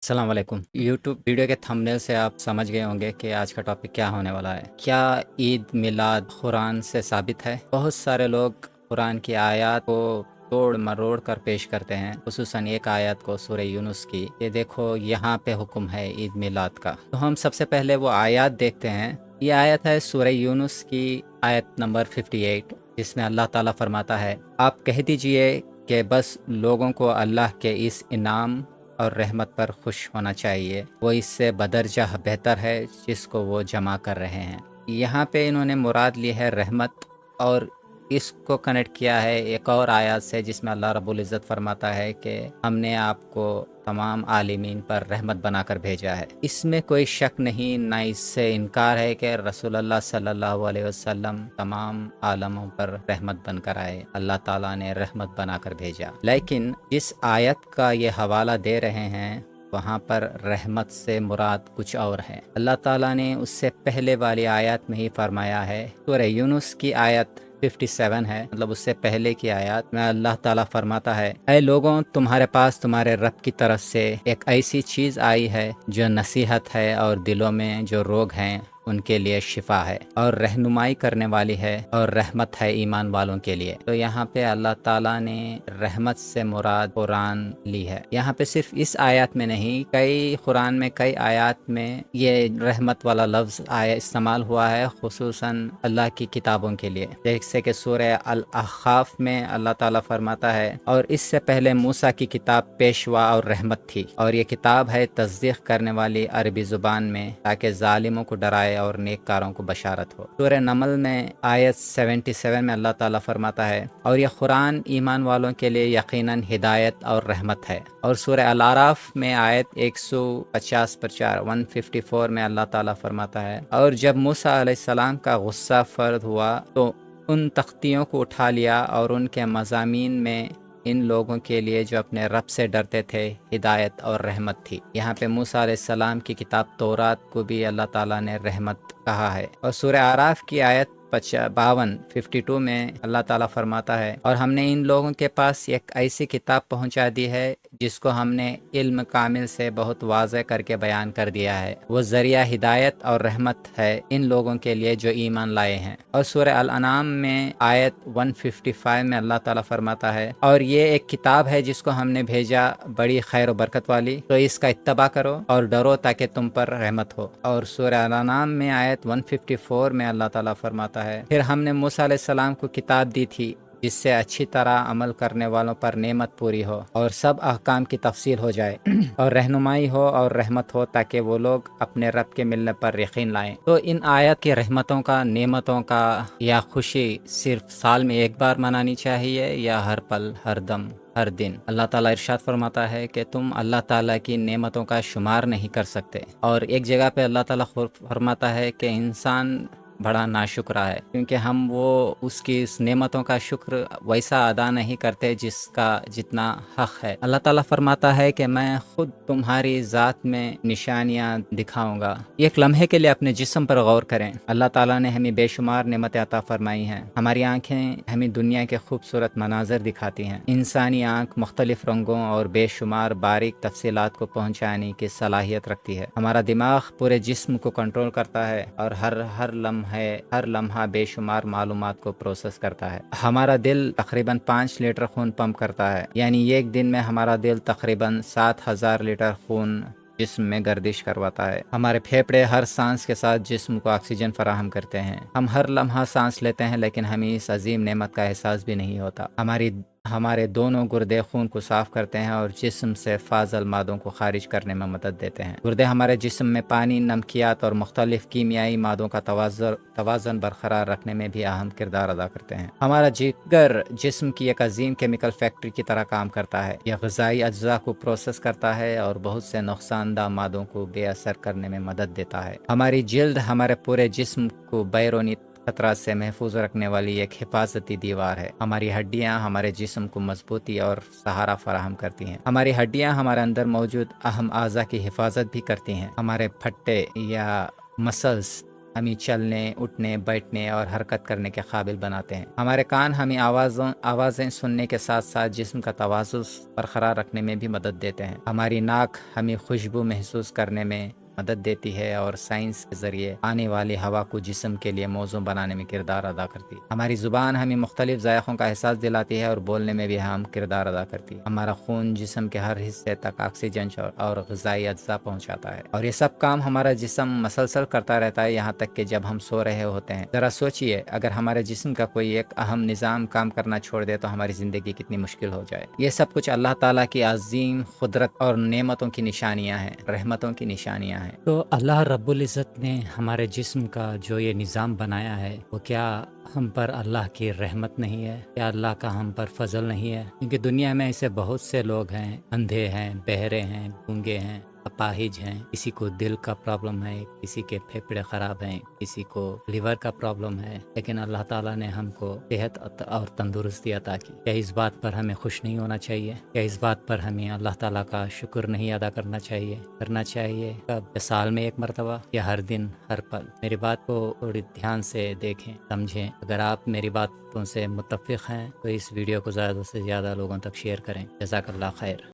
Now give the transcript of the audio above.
अस्सलाम वालेकुम। YouTube video के थंबनेल से आप समझ गए होंगे कि आज का टॉपिक क्या होने वाला है। क्या ईद मिलाद कुरान से साबित है? बहुत सारे लोग कुरान की आयत को तोड़ मरोड़ कर पेश करते हैं, खुसूसन एक आयत को सूरह यूनुस की, ये देखो यहाँ पे हुक्म है ईद मिलाद का। तो हम सबसे पहले वो आयत देखते हैं। ये आयत है सूरह यूनुस की आयत नंबर 58, जिसमें अल्लाह ताला फरमाता है, आप कह दीजिए कि बस लोगों को अल्लाह के इस इनाम और रहमत पर खुश होना चाहिए, वो इससे बदरजह बेहतर है जिसको वो जमा कर रहे हैं। यहाँ पे इन्होंने मुराद ली है रहमत, और इसको कनेक्ट किया है एक और आयत से जिसमें अल्लाह रब्बुल इज़्ज़त फरमाता है कि हमने आपको तमाम आलिमीन पर रहमत बनाकर भेजा है। इसमें कोई शक नहीं, ना इससे इनकार है कि रसूलुल्लाह सल्लल्लाहु अलैहि वसल्लम तमाम आलमों पर रहमत बनकर आए, अल्लाह ताला ने रहमत बनाकर भेजा। लेकिन जिस आयत का ये हवाला दे रहे हैं वहाँ पर रहमत से मुराद कुछ और है। अल्लाह ताला ने उससे पहले वाली आयत में ही फरमाया है, सूरह यूनुस की आयत 57 है, मतलब उससे पहले की आयत में अल्लाह ताला फरमाता है, ऐ लोगों, तुम्हारे पास तुम्हारे रब की तरफ से एक ऐसी चीज़ आई है जो नसीहत है और दिलों में जो रोग हैं उनके लिए शिफा है और रहनुमाई करने वाली है और रहमत है ईमान वालों के लिए। तो यहाँ पे अल्लाह ताला ने रहमत से मुराद कुरान ली है। यहाँ पे सिर्फ इस आयत में नहीं, कई कुरान में कई आयत में ये रहमत वाला लफ्ज़ आया इस्तेमाल हुआ है, खुसूसन अल्लाह की किताबों के लिए। जैसे कि सूरह अल अहकाफ में अल्लाह ताला फरमाता है, और इससे पहले मूसा की किताब पेशवा और रहमत थी, और ये किताब है तस्दीक करने वाली अरबी ज़ुबान में, ताकि जालिमों को डराए और नेककारों को बशारत हो। सूरह नमल में आयत 77 में अल्लाह ताला फरमाता है, और यह कुरान ईमान वालों के लिए यकीनन हिदायत और रहमत है। और सूरह अल आराफ में आयत 150 पर 154 में अल्लाह ताला फरमाता है, और जब मूसा अलैहिस्सलाम का गुस्सा फर्द हुआ तो उन तख्तियों को उठा लिया और उनके मज़ामीन में इन लोगों के लिए जो अपने रब से डरते थे हिदायत और रहमत थी। यहाँ पे मूसा अलैहिस्सलाम की किताब तौरात को भी अल्लाह ताला ने रहमत कहा है। और सूरह आराफ की आयत 52 में अल्लाह ताला फरमाता है, और हमने इन लोगों के पास एक ऐसी किताब पहुंचा दी है जिसको हमने इल्म कामिल से बहुत वाज़ह करके बयान कर दिया है, वो ज़रिया हिदायत और रहमत है इन लोगों के लिए जो ईमान लाए हैं। और सूरह अल अनाम में आयत 155 में अल्लाह ताला फरमाता है, और ये एक किताब है जिसको हमने भेजा बड़ी खैर और बरकत वाली, तो इसका इत्तबा करो और डरो ताकि तुम पर रहमत हो। और सूरह अल अनाम में आयत 154 में अल्लाह ताला फरमाता है, फिर हमने मूसा अलैहिस्सलाम को किताब दी थी जिससे अच्छी तरह अमल करने वालों पर नेमत पूरी हो और सब अहकाम की तफसील हो जाए और रहनुमाई हो और रहमत हो, ताकि वो लोग अपने रब के मिलने पर यकीन लाएं। तो इन आयत की रहमतों का, नेमतों का या खुशी सिर्फ साल में एक बार मनानी चाहिए या हर पल हर दम हर दिन? अल्लाह ताला इरशाद फरमाता है कि तुम अल्लाह ताला की नेमतों का शुमार नहीं कर सकते। और एक जगह पे अल्लाह ताला फरमाता है कि इंसान बड़ा नाशुक्रा है, क्योंकि हम वो उसकी इस नेमतों का शुक्र वैसा अदा नहीं करते जिसका जितना हक है। अल्लाह ताला फरमाता है कि मैं खुद तुम्हारी ज़ात में निशानियाँ दिखाऊंगा। एक लम्हे के लिए अपने जिस्म पर गौर करें। अल्लाह ताला ने हमें बेशुमार नेमतें अता फरमाई हैं। हमारी आँखें हमें दुनिया के खूबसूरत मनाजर दिखाती हैं। इंसानी आँख मुख्तलिफ रंगों और बेशुमार बारीक तफसीलात को पहुँचाने की सलाहियत रखती है। हमारा दिमाग पूरे जिस्म को कंट्रोल करता है और हर लम्हा बेशुमार मालूमात को प्रोसेस करता है। हमारा दिल तकरीबन 5 लीटर खून पंप करता है, यानी एक दिन में हमारा दिल तकरीबन 7000 लीटर खून जिस्म में गर्दिश करवाता है। हमारे फेफड़े हर सांस के साथ जिस्म को ऑक्सीजन फराहम करते हैं। हम हर लम्हा सांस लेते हैं, लेकिन हमें इस अजीम नेमत का एहसास भी नहीं होता। हमारे दोनों गुर्दे खून को साफ करते हैं और जिस्म से फाजल मादों को खारिज करने में मदद देते हैं। गुर्दे हमारे जिस्म में पानी, नमकियात और मुख्तलिफ कीमियाई मादों का तवाज़न बरकरार रखने में भी अहम किरदार अदा करते हैं। हमारा जिगर जिस्म की एक अजीम केमिकल फैक्ट्री की तरह काम करता है। यह ग़िज़ाई अज्जा को प्रोसेस करता है और बहुत से नुकसानदा मादों को बेअसर करने में मदद देता है। हमारी जिल्द हमारे पूरे जिस्म को बैरूनी खतरा से महफूज रखने वाली एक हिफाजती दीवार है। हमारी हड्डियां हमारे जिस्म को मजबूती और सहारा फराहम करती हैं। हमारी हड्डियां हमारे अंदर मौजूद अहम आज़ा की हिफाजत भी करती हैं। हमारे फट्टे या मसल्स ہمیں چلنے اٹھنے بیٹھنے اور حرکت کرنے کے قابل بناتے ہیں۔ ہمارے کان ہمیں آوازیں سننے کے ساتھ ساتھ جسم کا توازن برقرار رکھنے میں بھی مدد دیتے ہیں۔ ہماری ناک ہمیں خوشبو محسوس کرنے میں مدد دیتی ہے اور سائنس کے ذریعے آنے والی ہوا کو جسم کے لیے موزوں بنانے میں کردار ادا کرتی ہے۔ ہماری زبان ہمیں مختلف ذائقوں کا احساس دلاتی ہے اور بولنے میں بھی اہم کردار ادا کرتی ہے۔ ہمارا خون جسم کے ہر حصے تک آکسیجن اور غذائی اجزاء پہنچاتا ہے، اور یہ سب کام ہمارا جسم مسلسل کرتا رہتا ہے یہاں تک کہ جب ہم سو رہے ہوتے ہیں۔ ذرا سوچئے، اگر ہمارے جسم کا کوئی ایک اہم نظام کام کرنا چھوڑ دے تو ہماری زندگی کتنی مشکل ہو جائے۔ یہ سب کچھ اللہ تعالیٰ کی عظیم قدرت اور نعمتوں کی نشانیاں ہیں، رحمتوں کی نشانیاں ہیں۔ تو اللہ رب العزت نے ہمارے جسم کا جو یہ نظام بنایا ہے، وہ کیا ہم پر اللہ کی رحمت نہیں ہے؟ کیا اللہ کا ہم پر فضل نہیں ہے؟ کیونکہ دنیا میں ایسے بہت سے لوگ ہیں، اندھے ہیں، بہرے ہیں، گونگے ہیں، اپاہج ہیں، کسی کو دل کا پرابلم ہے، کسی کے پھیپھڑے خراب ہیں، کسی کو لیور کا پرابلم ہے، لیکن اللہ تعالیٰ نے ہم کو صحت اور تندرستی عطا کی۔ کیا اس بات پر ہمیں خوش نہیں ہونا چاہیے؟ کیا اس بات پر ہمیں اللہ تعالیٰ کا شکر نہیں ادا کرنا چاہیے؟ کب؟ سال میں ایک مرتبہ یا ہر دن ہر پل؟ میری بات کو تھوڑی دھیان سے دیکھیں، سمجھیں۔ اگر آپ میری باتوں سے متفق ہیں تو اس ویڈیو کو زیادہ سے زیادہ لوگوں تک شیئر کریں۔ جزاک اللہ خیر۔